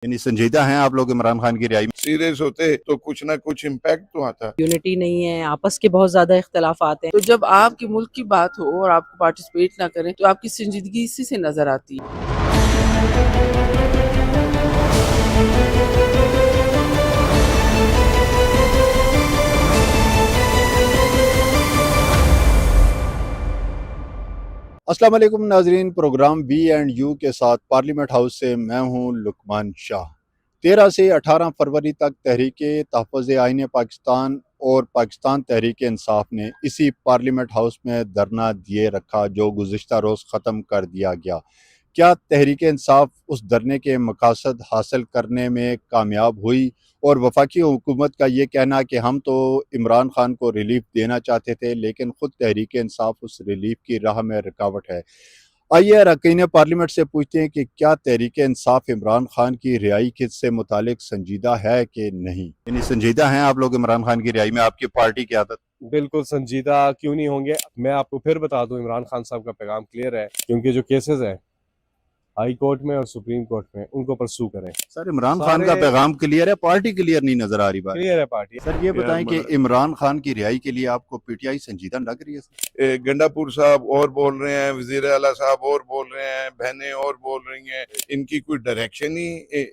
यानी संजीदा हैं आप लोग इमरान खान की रिहाई में? सीरियस होते तो कुछ ना कुछ इम्पैक्ट तो आता। यूनिटी नहीं है, आपस के बहुत ज्यादा इख्तलाफात हैं। तो जब आपके मुल्क की बात हो और आप पार्टिसिपेट ना करें तो आपकी संजीदगी इसी से नजर आती है। अस्सलाम वालेकुम नाजरीन, प्रोग्राम B&U के साथ पार्लियामेंट हाउस से मैं हूं लुकमान शाह। 13 से 18 फरवरी तक तहरीक तहफ़्फ़ुज़ आईन पाकिस्तान और पाकिस्तान तहरीक इंसाफ ने इसी पार्लियामेंट हाउस में धरना दिए रखा, जो गुज़िश्ता रोज़ ख़त्म कर दिया गया। क्या तहरीक इंसाफ उस धरने के मकासद हासिल करने में कामयाब हुई? और वफाकी हुकूमत का ये कहना कि हम तो इमरान खान को रिलीफ देना चाहते थे, लेकिन ख़ुद तहरीक इंसाफ उस रिलीफ की राह में रुकावट है। आइए अरकान पार्लियामेंट से पूछते हैं कि क्या तहरीक इंसाफ इमरान खान की रिहाई से मुतालिक संजीदा है कि नहीं। यानी संजीदा हैं आप लोग इमरान खान की रिहाई में? आपकी पार्टी की आदत? बिल्कुल संजीदा क्यों नहीं होंगे। मैं आपको फिर बता दूं, इमरान खान साहब का पैगाम क्लियर है, क्योंकि जो केसेस हैं हाई कोर्ट में और सुप्रीम कोर्ट में उनको परसू करें। सर इमरान खान का पैगाम क्लियर है, पार्टी क्लियर नहीं नजर आ रही बात। क्लियर है पार्टी। सर ये बताएं कि इमरान खान की रिहाई के लिए आपको पीटीआई संजीदा लग रही है? सर गंडापुर साहब और बोल रहे हैं, वजीर आला साहब और बोल रहे हैं, बहनें और बोल रही हैं। इनकी कोई डायरेक्शन ही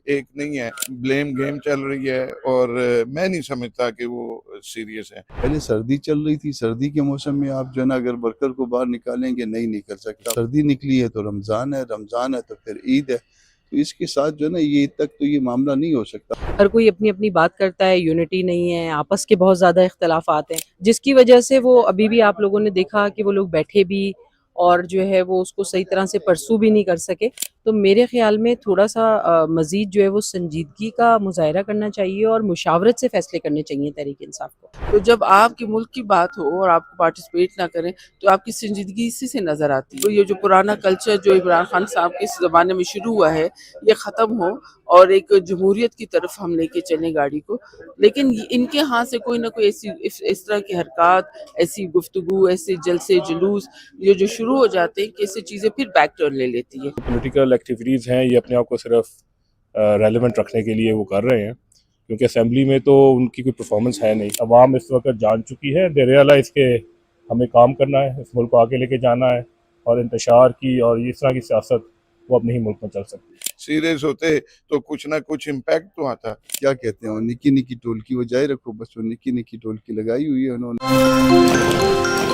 एक नहीं है, ब्लेम गेम चल रही है और मैं नहीं समझता कि वो सीरियस है। पहले सर्दी चल रही थी, सर्दी के मौसम में आप जो है ना अगर वर्कर को बाहर निकालेंगे नहीं निकल सकता। सर्दी निकली है तो रमजान है, रमजान है तो फिर ईद है, तो इसके साथ जो है ना ये ईद तक तो ये मामला नहीं हो सकता। हर कोई अपनी अपनी बात करता है, यूनिटी नहीं है, आपस के बहुत ज्यादा इख्तलाफात हैं, जिसकी वजह से वो अभी भी आप लोगों ने देखा कि वो लोग बैठे भी और जो है वो उसको सही तरह से परसू भी नहीं कर सके। तो मेरे ख्याल में थोड़ा सा मजीद जो है वो संजीदगी का मुजाहरा करना चाहिए और मुशावरत से फैसले करने चाहिए तहरीक इंसाफ को। तो जब आपके मुल्क की बात हो और आप पार्टिसिपेट ना करें तो आपकी संजीदगी इसी से नजर आती है। तो ये जो पुराना कल्चर जो इमरान खान साहब के इस ज़माने में शुरू हुआ है, ये ख़त्म हो और एक जमहूरियत की तरफ हम लेके चलें गाड़ी को। लेकिन इनके यहाँ से कोई ना कोई ऐसी इस तरह की हरकत, ऐसी गुफ्तगू, ऐसे जलसे जुलूस ये जो शुरू हो जाते हैं कि ऐसी चीज़ें फिर बैक टर्न ले लेती है। पॉलिटिकल एक्टिविटीज़ हैं, ये अपने आप को सिर्फ रेलेवेंट रखने के लिए वो कर रहे हैं, क्योंकि असेंबली में तो उनकी कोई परफॉर्मेंस है नहीं। अवाम इस वक्त जान चुकी है, दे रियलाइज़ के हमें काम करना है, इस मुल्क को आगे लेके जाना है और इंतशार की और इस तरह की सियासत वो अब नहीं मुल्क में चल सकती। सीरियस होते तो कुछ ना कुछ इम्पैक्ट तो आता। क्या कहते हैं, निकी निकी टोलकी वो जाए रखो, बस वो निकी निकी टोलकी लगाई हुई है उन्होंने।